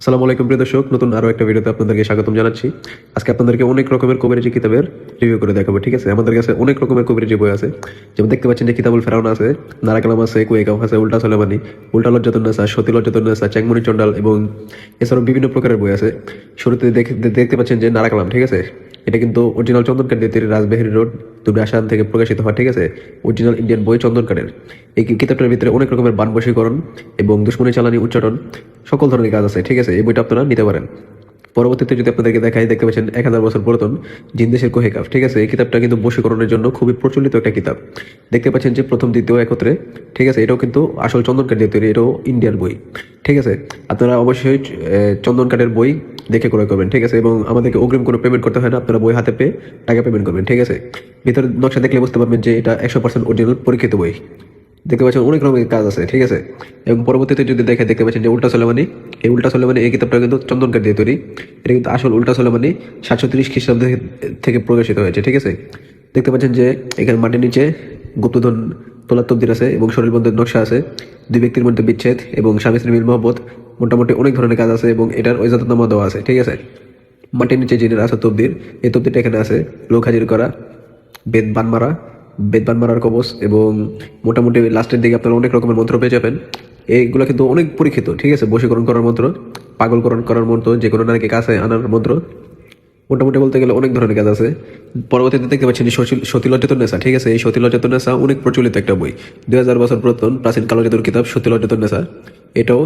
আসসালামু আলাইকুম প্রিয় দর্শক, নতুন আরো একটা ভিডিওতে আপনাদেরকে স্বাগতম জানাচ্ছি। আজকে আপনাদেরকে অনেক রকমের কবিরাজি কিতাবের রিভিউ করে দেখাবো। ঠিক আছে, আমাদের কাছে অনেক রকমের কবিরাজি বই আছে। যেমন দেখতে পাচ্ছেন যে কিতাবুল ফেরাউন আছে, নারাকালাম আছে, কুয়েকাফ আছে, উল্টা সোলেমানি, উল্টা লজ্জাতুন্নেসা, সতী লজ্জাতুন্নেসা, চ্যাংমনি চন্ডাল এবং এছাড়াও বিভিন্ন প্রকারের বই আছে। শুরুতে দেখতে পাচ্ছেন যে নারাকালাম, ঠিক আছে, এটা কিন্তু অরিজিনাল চন্দন কাঠ দিয়ে রাজবাহিনী রোড দুটো আসাম থেকে প্রকাশিত হয়। ঠিক আছে, অরিজিনাল ইন্ডিয়ান বই চন্দন কাঠের। এই কিতাবটার ভিতরে অনেক রকমের বান বশীকরণ এবং দুশ্মনী চালানি উচ্চারণ সকল ধরনের কাজ আছে। ঠিক আছে, এই বইটা আপনারা নিতে পারেন। পরবর্তীতে যদি আপনাদেরকে দেখাই, দেখতে পাচ্ছেন 1000 বছর পুরাতন জিন্দেশের কোহেকাফ। ঠিক আছে, এই কিতাবটা কিন্তু বশীকরণের জন্য খুবই প্রচলিত একটা কিতাব। দেখতে পাচ্ছেন যে প্রথম দ্বিতীয় একত্রে। ঠিক আছে, এটাও কিন্তু আসল চন্দন কাঠ দিয়ে তৈরি, এটাও ইন্ডিয়ান বই। ঠিক আছে, আপনারা অবশ্যই চন্দন কাঠের বই দেখে ক্রয় করবেন। ঠিক আছে, এবং আমাদেরকে অগ্রিম কোনো পেমেন্ট করতে হয় না, আপনারা বই হাতে পেয়ে টাকা পেমেন্ট করবেন। ঠিক আছে, ভিতরে নকশা দেখলে বুঝতে পারবেন যে এটা 100% অরিজিনাল পরীক্ষিত বই। দেখতে পাচ্ছেন অনেক রকমের কাজ আছে। ঠিক আছে, এবং পরবর্তীতে যদি দেখতে পাচ্ছেন যে উল্টা সোলেমানি। এই উল্টা সোলেমানি এই কিতাবটা কিন্তু চন্দন কাঠ দিয়ে তৈরি। এটা কিন্তু আসল উল্টা সোলেমানি 730 খ্রিস্টাব্দ থেকে প্রকাশিত হয়েছে। ঠিক আছে, দেখতে পাচ্ছেন যে এখানে মাটির নিচে গুপ্তধন তোলার তবদির আছে এবং শরীরবন্ধের নকশা আছে, দুই ব্যক্তির মধ্যে বিচ্ছেদ এবং স্বামী স্ত্রী মিল মহব্বত, মোটামুটি অনেক ধরনের কাজ আছে এবং এটার ওইজাতনামা দেওয়া আছে। ঠিক আছে, মাটির নিচে জিনের আছে তবদির, এই তবদিরটা এখানে আছে। লোক হাজির করা, বেদ বান মারা, বেদ বান মারার কবচ এবং মোটামুটি লাস্টের দিকে আপনারা অনেক রকমের মন্ত্র পেয়ে যাবেন। এইগুলো কিন্তু অনেক পরীক্ষিত। ঠিক আছে, বশীকরণ করার মন্ত্র, পাগলকরণ করার মন্ত্র, যে কোনো নারীকে কাছে আনার মন্ত্র, মোটামুটি বলতে গেলে অনেক ধরনের কাজ আছে। পরবর্তীতে দেখতে পাচ্ছেন সতী লজ্জাতুন্নেসা। ঠিক আছে, এই সতী লজ্জাতুন্নেসা অনেক প্রচলিত একটা বই, 2000 বছর পুরাতন প্রাচীন কালো জাদুর কিতাব সতী লজ্জাতুন্নেসা। এটাও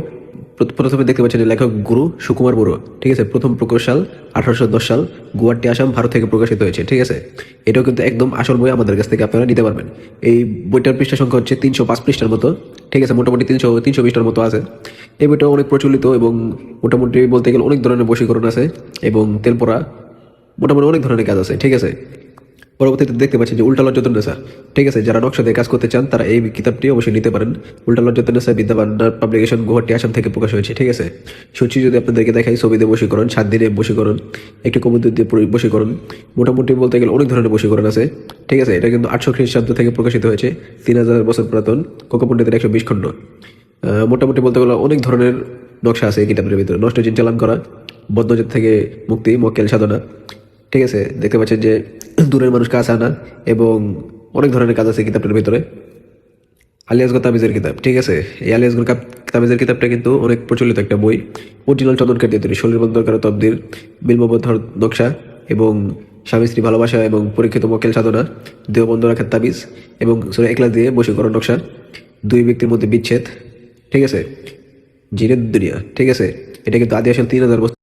প্রথমে দেখতে পাচ্ছেন লেখক গুরু সুকুমার বড়ুয়া। ঠিক আছে, প্রথম প্রকাশ সাল 1810 সাল, গুয়াহাটি আসাম ভারত থেকে প্রকাশিত হয়েছে। ঠিক আছে, এটাও কিন্তু একদম আসল বই, আমাদের কাছ থেকে আপনারা নিতে পারবেন। এই বইটার পৃষ্ঠা সংখ্যা হচ্ছে 305 পৃষ্ঠার মতো। ঠিক আছে, মোটামুটি 300 পৃষ্ঠার মতো আছে। এই বইটা অনেক প্রচলিত এবং মোটামুটি বলতে গেলে অনেক ধরনের বশীকরণ আছে এবং তেলপোড়া, মোটামুটি অনেক ধরনের কাজ আছে। ঠিক আছে, পরবর্তীতে দেখতে পাচ্ছেন যে উল্টা লজ্জাতুন্নেসা। ঠিক আছে, যারা নকশা দিয়ে কাজ করতে চান তারা এই কিতাবটি অবশ্যই নিতে পারেন। উল্টা লজ্জাতুন্নেসা বিদ্যাভান্ডার পাবলিকেশন, গুয়াহাটি আসাম থেকে প্রকাশ হয়েছে। ঠিক আছে, সূচি যদি আপনাদেরকে দেখাই, ছবি দিয়ে বশীকরণ, 7 দিনে বশীকরণ, একটি কবুতর দিয়ে বশীকরণ, মোটামুটি বলতে গেলে অনেক ধরনের বশীকরণ আছে। ঠিক আছে, এটা কিন্তু 800 খ্রিস্টাব্দ থেকে প্রকাশিত হয়েছে, 3000 বছর পুরাতন, কোকা পণ্ডিতের 120 খণ্ড। মোটামুটি বলতে গেলে অনেক ধরনের নকশা আছে এই কিতাবের ভিতরে। নষ্ট জিন চালান করা, বদ্ধজের থেকে মুক্তি, মক্কেল সাধনা। ঠিক আছে, দেখতে পাচ্ছেন যে দূরের মানুষ কাছে আনা এবং অনেক ধরনের কাজ আছে কিতাবটার ভিতরে। আলিয়াসগড় তাবিজের কিতাব। ঠিক আছে, এই আলিয়াসগড় তাবিজের কিতাবটা কিন্তু অনেক প্রচলিত একটা বই, অরিজিনাল চন্দন কাঠ দিয়ে তৈরি, শরীরবন্ধ করা তবদির, বিলমবদ্ধর নকশা এবং স্বামী স্ত্রী ভালোবাসা এবং পরীক্ষিত মক্কেল সাধনা, দেহ বন্ধ রাখার তাবিজ এবং একলা দিয়ে বশীকরণ নকশা, দুই ব্যক্তির মধ্যে বিচ্ছেদ। ঠিক আছে, জিনের দুনিয়া। ঠিক আছে, এটা কিন্তু আদি আসল 3000 বছর